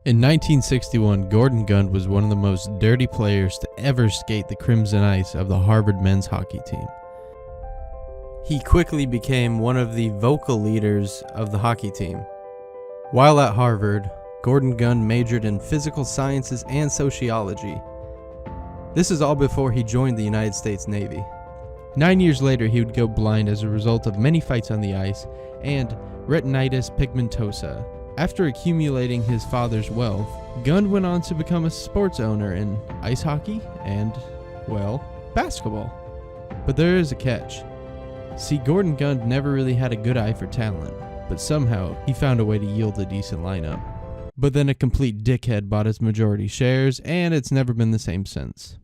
In 1961, Gordon Gund was one of the most dirty players to ever skate the crimson ice of the Harvard men's hockey team. He quickly became one of the vocal leaders of the hockey team. While at Harvard, Gordon Gund majored in physical sciences and sociology. This is all before he joined the United States Navy. 9 years later, he would go blind as a result of many fights on the ice and retinitis pigmentosa. After accumulating his father's wealth, Gund went on to become a sports owner in ice hockey and, well, basketball. But there is a catch. See, Gordon Gund never really had a good eye for talent, but somehow he found a way to yield a decent lineup. But then a complete dickhead bought his majority shares, and it's never been the same since.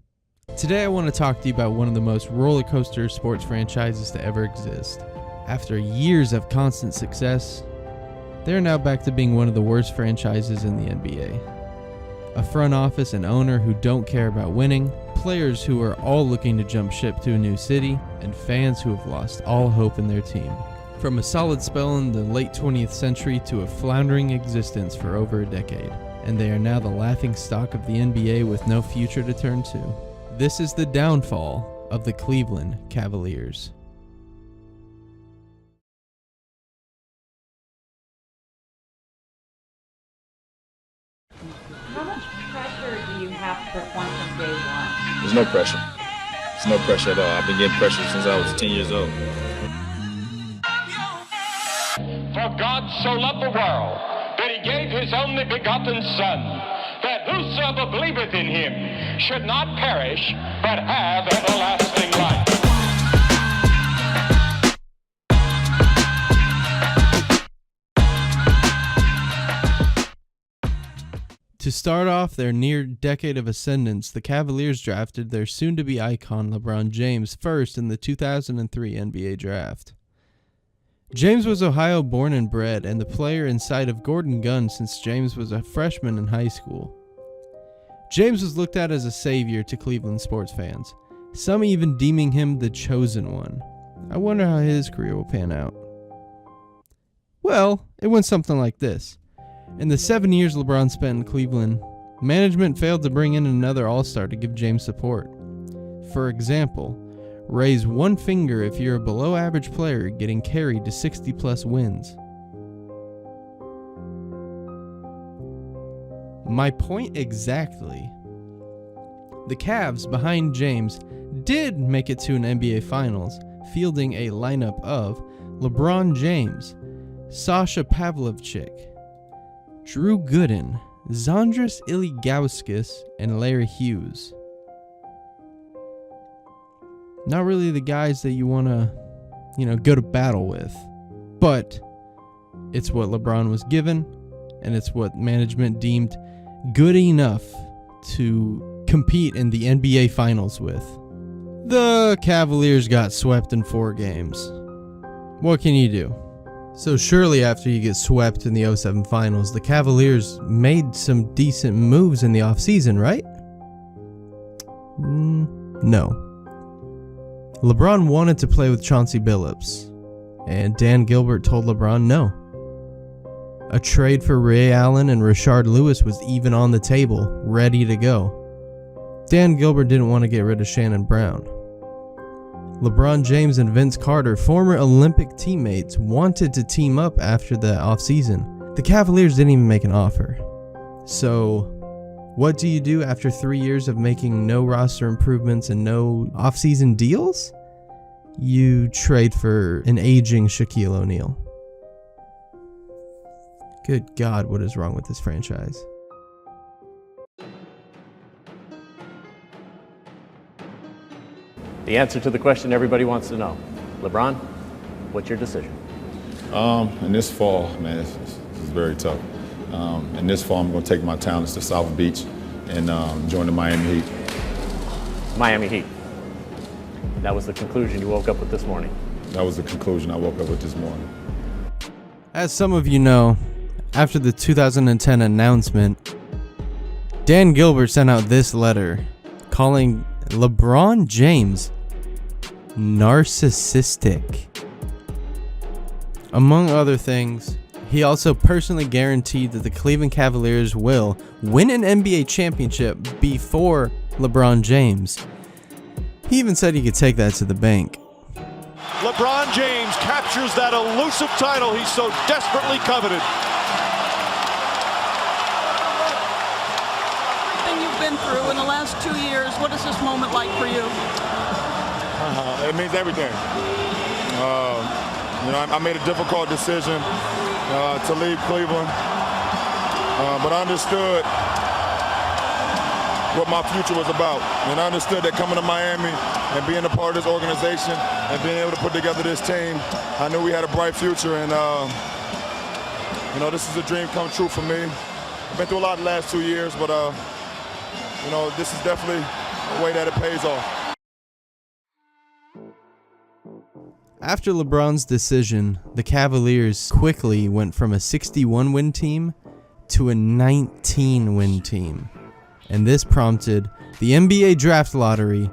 Today I want to talk to you about one of the most roller coaster sports franchises to ever exist. After years of constant success, they're now back to being one of the worst franchises in the NBA. A front office and owner who don't care about winning, players who are all looking to jump ship to a new city, and fans who have lost all hope in their team. From a solid spell in the late 20th century to a floundering existence for over a decade, and they are now the laughingstock of the NBA with no future to turn to. This is the downfall of the Cleveland Cavaliers. How much pressure do you have to perform from day one? There's no pressure. There's no pressure at all. I've been getting pressure since I was 10 years old. For God so loved the world that he gave his only begotten Son, that whosoever believeth in him should not perish, but have everlasting life. To start off their near decade of ascendance, the Cavaliers drafted their soon-to-be icon LeBron James first in the 2003 NBA draft. James was Ohio born and bred, and the player inside of Gordon Gund since James was a freshman in high school. James was looked at as a savior to Cleveland sports fans, some even deeming him the chosen one. I wonder how his career will pan out. Well, it went something like this. In the 7 years LeBron spent in Cleveland, management failed to bring in another all-star to give James support. For example, raise one finger if you're a below-average player getting carried to 60-plus wins. My point exactly. The Cavs, behind James, did make it to an NBA Finals, fielding a lineup of LeBron James, Sasha Pavlovchik, Drew Gooden, Zandris Ilgauskas, and Larry Hughes. Not really the guys that you want to, go to battle with. But it's what LeBron was given, and it's what management deemed good enough to compete in the NBA Finals with. The Cavaliers got swept in 4 games. What can you do? So surely after you get swept in the 07 Finals, the Cavaliers made some decent moves in the offseason, right? No. LeBron wanted to play with Chauncey Billups, and Dan Gilbert told LeBron no. A trade for Ray Allen and Rashard Lewis was even on the table, ready to go. Dan Gilbert didn't want to get rid of Shannon Brown. LeBron James and Vince Carter, former Olympic teammates, wanted to team up after the offseason. The Cavaliers didn't even make an offer. So, what do you do after 3 years of making no roster improvements and no offseason deals? You trade for an aging Shaquille O'Neal. Good God, what is wrong with this franchise? The answer to the question everybody wants to know. LeBron, what's your decision? In this fall, man, this is very tough. In this fall, I'm going to take my talents to South Beach and join the Miami Heat. Miami Heat. That was the conclusion you woke up with this morning. That was the conclusion I woke up with this morning. As some of you know, after the 2010 announcement, Dan Gilbert sent out this letter calling LeBron James narcissistic. Among other things, He also personally guaranteed that the Cleveland Cavaliers will win an NBA championship before LeBron James. He even said he could take that to the bank. LeBron James captures that elusive title he so desperately coveted. Everything you've been through in the last 2 years, what is this moment like for you? It means everything. I made a difficult decision to leave Cleveland, but I understood what my future was about. And I understood that coming to Miami and being a part of this organization and being able to put together this team, I knew we had a bright future. And, this is a dream come true for me. I've been through a lot the last 2 years, but, this is definitely a way that it pays off. After LeBron's decision, the Cavaliers quickly went from a 61-win team to a 19-win team. And this prompted the NBA draft lottery.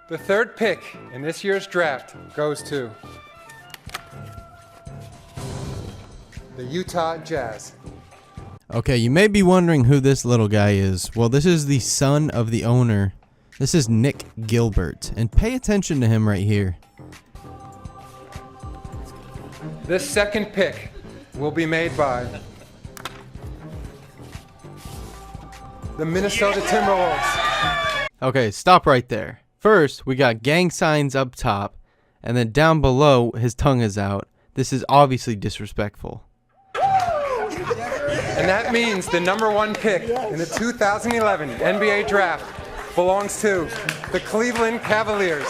The third pick in this year's draft goes to the Utah Jazz. Okay, you may be wondering who this little guy is. Well, this is the son of the owner. This is Nick Gilbert. And pay attention to him right here. This second pick will be made by the Minnesota Timberwolves. Okay, stop right there. First, we got gang signs up top, and then down below, his tongue is out. This is obviously disrespectful. And that means the number 1 pick in the 2011 NBA draft belongs to the Cleveland Cavaliers.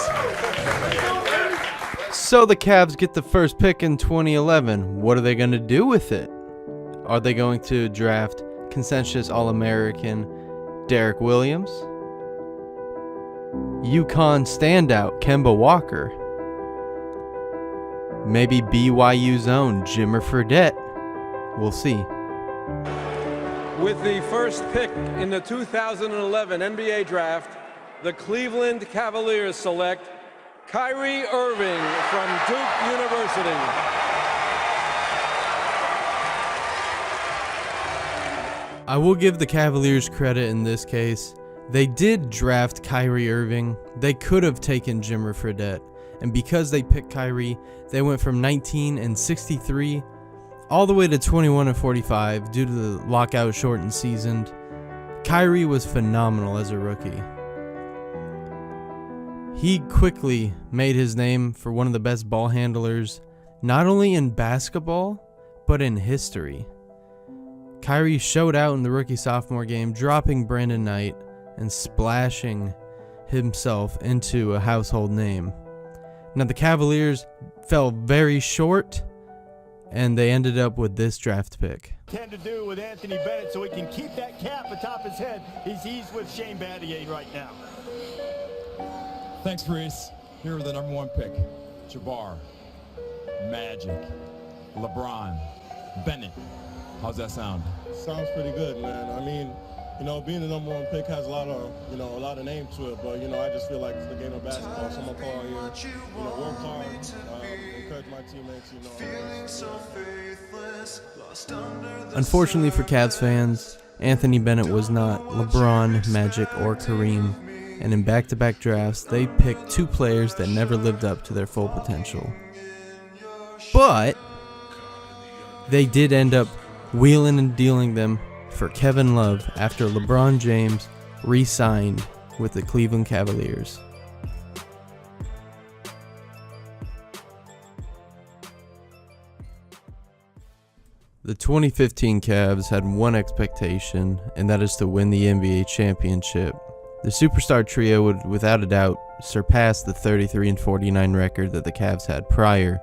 So the Cavs get the first pick in 2011. What are they going to do with it? Are they going to draft consensus All-American Derek Williams? UConn standout Kemba Walker? Maybe BYU's own Jimmer Fredette? We'll see. With the first pick in the 2011 NBA Draft, the Cleveland Cavaliers select Kyrie Irving from Duke University. I will give the Cavaliers credit in this case. They did draft Kyrie Irving. They could have taken Jimmer Fredette. And because they picked Kyrie, they went from 19-63 all the way to 21-45 due to the lockout shortened season. Kyrie was phenomenal as a rookie. He quickly made his name for one of the best ball handlers, not only in basketball, but in history. Kyrie showed out in the rookie-sophomore game, dropping Brandon Knight and splashing himself into a household name. Now, the Cavaliers fell very short, and they ended up with this draft pick. Tend to do with Anthony Bennett so he can keep that cap atop his head. He's with Shane Battier right now. Thanks, Reese. Here are the number 1 pick. Jabbar, Magic, LeBron, Bennett. How's that sound? Sounds pretty good, man. I mean, being the number 1 pick has a lot of name to it, but, I just feel like it's the game of basketball. So I'm going to call here, work hard, encourage my teammates, Unfortunately for Cavs fans, Anthony Bennett was not LeBron, Magic, or Kareem, and in back-to-back drafts, they picked 2 players that never lived up to their full potential. But they did end up wheeling and dealing them for Kevin Love after LeBron James re-signed with the Cleveland Cavaliers. The 2015 Cavs had one expectation, and that is to win the NBA championship. The superstar trio would, without a doubt, surpass the 33-49 record that the Cavs had prior.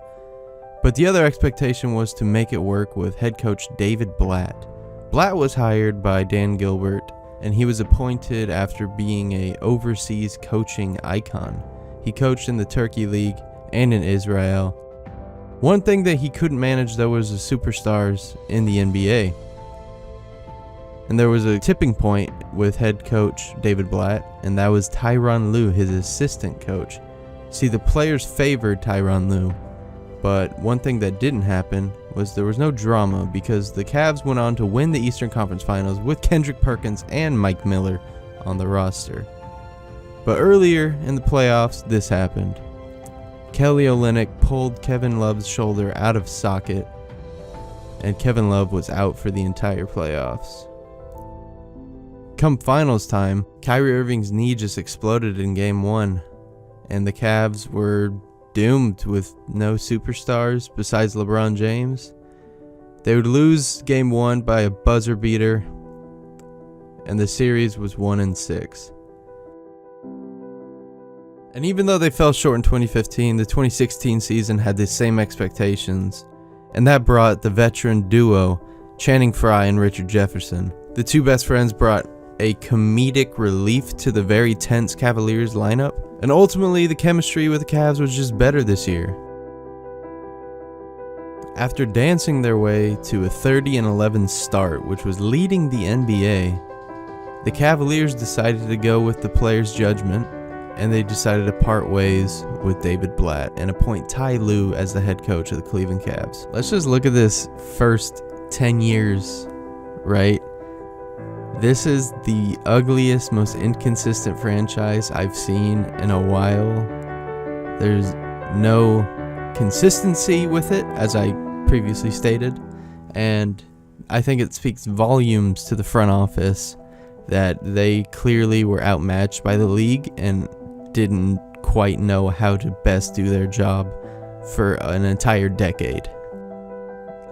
But the other expectation was to make it work with head coach David Blatt. Blatt was hired by Dan Gilbert, and he was appointed after being an overseas coaching icon. He coached in the Turkey League and in Israel. One thing that he couldn't manage, though, was the superstars in the NBA. And there was a tipping point with head coach David Blatt, and that was Tyronn Lue, his assistant coach. See, the players favored Tyronn Lue, but one thing that didn't happen was there was no drama because the Cavs went on to win the Eastern Conference Finals with Kendrick Perkins and Mike Miller on the roster. But earlier in the playoffs, this happened. Kelly Olynyk pulled Kevin Love's shoulder out of socket, and Kevin Love was out for the entire playoffs. Come finals time, Kyrie Irving's knee just exploded in Game 1, and the Cavs were doomed with no superstars besides LeBron James. They would lose Game 1 by a buzzer beater, and the series was 1-6. And even though they fell short in 2015, the 2016 season had the same expectations, and that brought the veteran duo, Channing Frye and Richard Jefferson. The two best friends brought a comedic relief to the very tense Cavaliers lineup, and ultimately the chemistry with the Cavs was just better this year. After dancing their way to a 30-11 start, which was leading the NBA, the Cavaliers decided to go with the players' judgment, and they decided to part ways with David Blatt and appoint Ty Lue as the head coach of the Cleveland Cavs. Let's just look at this first 10 years, right? This is the ugliest, most inconsistent franchise I've seen in a while. There's no consistency with it, as I previously stated, and I think it speaks volumes to the front office that they clearly were outmatched by the league and didn't quite know how to best do their job for an entire decade.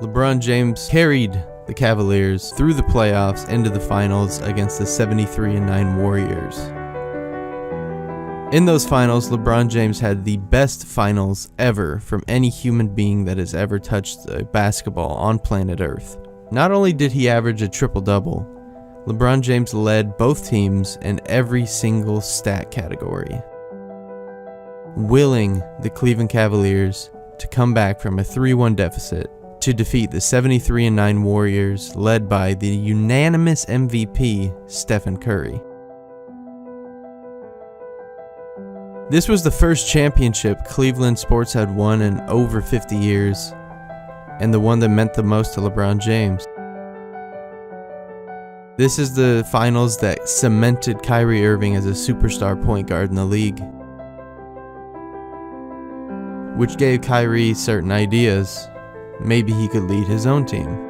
LeBron James carried the Cavaliers through the playoffs into the finals against the 73-9 Warriors. In those finals, LeBron James had the best finals ever from any human being that has ever touched a basketball on planet Earth. Not only did he average a triple-double, LeBron James led both teams in every single stat category, willing the Cleveland Cavaliers to come back from a 3-1 deficit to defeat the 73-9 Warriors led by the unanimous MVP Stephen Curry. This was the first championship Cleveland sports had won in over 50 years, and the one that meant the most to LeBron James. This is the finals that cemented Kyrie Irving as a superstar point guard in the league, which gave Kyrie certain ideas. Maybe he could lead his own team.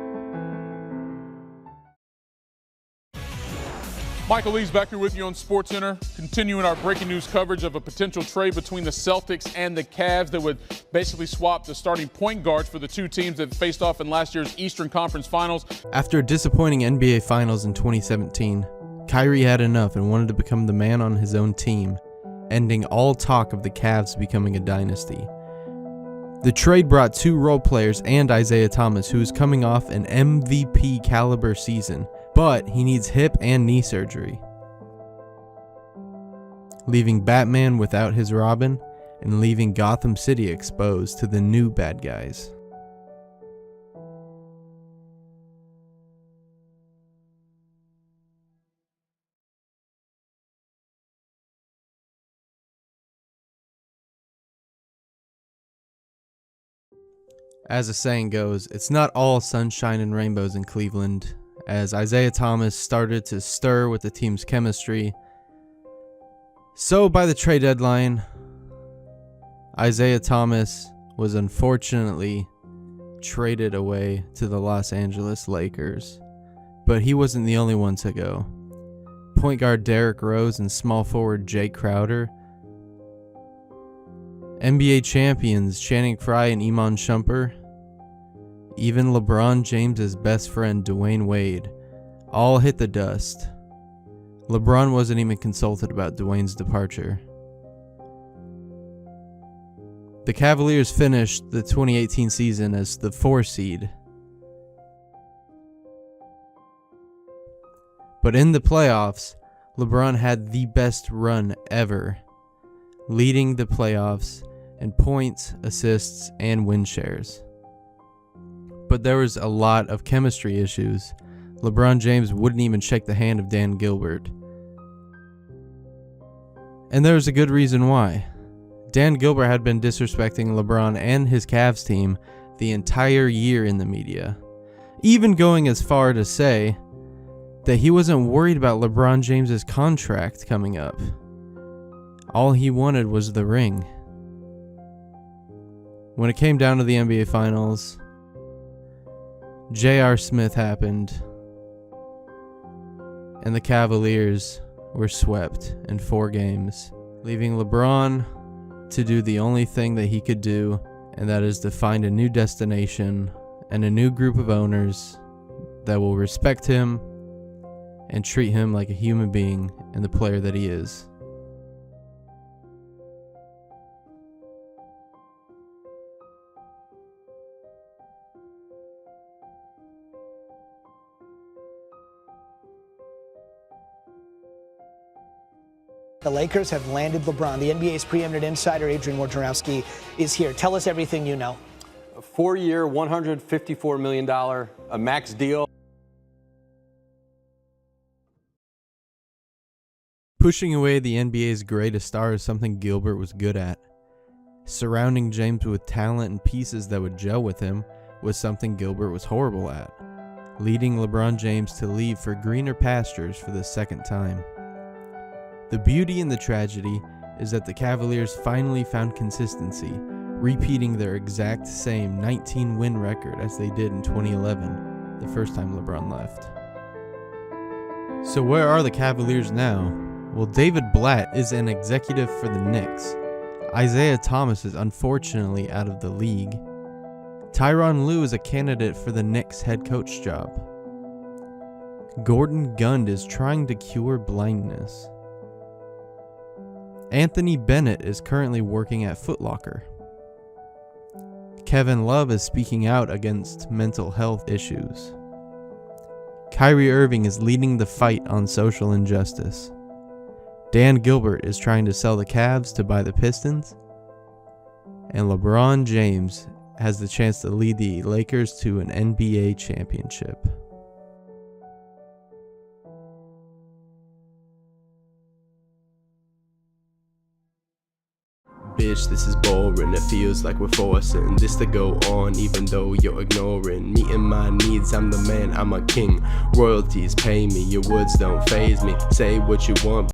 Michael Lees back here with you on SportsCenter, continuing our breaking news coverage of a potential trade between the Celtics and the Cavs that would basically swap the starting point guards for the two teams that faced off in last year's Eastern Conference Finals. After a disappointing NBA Finals in 2017, Kyrie had enough and wanted to become the man on his own team, ending all talk of the Cavs becoming a dynasty. The trade brought two role players and Isaiah Thomas, who is coming off an MVP caliber season, but he needs hip and knee surgery, leaving Batman without his Robin and leaving Gotham City exposed to the new bad guys. As the saying goes, it's not all sunshine and rainbows in Cleveland, as Isaiah Thomas started to stir with the team's chemistry. So by the trade deadline, Isaiah Thomas was unfortunately traded away to the Los Angeles Lakers. But he wasn't the only one to go. Point guard Derrick Rose and small forward Jay Crowder, NBA champions Channing Frye and Iman Shumpert, even LeBron James' best friend Dwayne Wade, all hit the dust. LeBron wasn't even consulted about Dwayne's departure. The Cavaliers finished the 2018 season as the 4 seed. But in the playoffs, LeBron had the best run ever, leading the playoffs in points, assists, and win shares. But there was a lot of chemistry issues. LeBron James wouldn't even shake the hand of Dan Gilbert. And there was a good reason why. Dan Gilbert had been disrespecting LeBron and his Cavs team the entire year in the media, even going as far to say that he wasn't worried about LeBron James's contract coming up. All he wanted was the ring. When it came down to the NBA Finals, J.R. Smith happened, and the Cavaliers were swept in 4 games, leaving LeBron to do the only thing that he could do, and that is to find a new destination and a new group of owners that will respect him and treat him like a human being and the player that he is. The Lakers have landed LeBron. The NBA's preeminent insider, Adrian Wojnarowski, is here. Tell us everything you know. A 4-year, $154 million, a max deal. Pushing away the NBA's greatest star is something Gilbert was good at. Surrounding James with talent and pieces that would gel with him was something Gilbert was horrible at. Leading LeBron James to leave for greener pastures for the second time. The beauty and the tragedy is that the Cavaliers finally found consistency, repeating their exact same 19-win record as they did in 2011, the first time LeBron left. So where are the Cavaliers now? Well, David Blatt is an executive for the Knicks. Isaiah Thomas is unfortunately out of the league. Tyronn Lue is a candidate for the Knicks head coach job. Gordon Gund is trying to cure blindness. Anthony Bennett is currently working at Foot Locker. Kevin Love is speaking out against mental health issues. Kyrie Irving is leading the fight on social injustice. Dan Gilbert is trying to sell the Cavs to buy the Pistons. And LeBron James has the chance to lead the Lakers to an NBA championship. Bitch, this is boring. It feels like we're forcing this to go on, even though you're ignoring meeting my needs. I'm the man, I'm a king. Royalties pay me, your words don't faze me. Say what you want.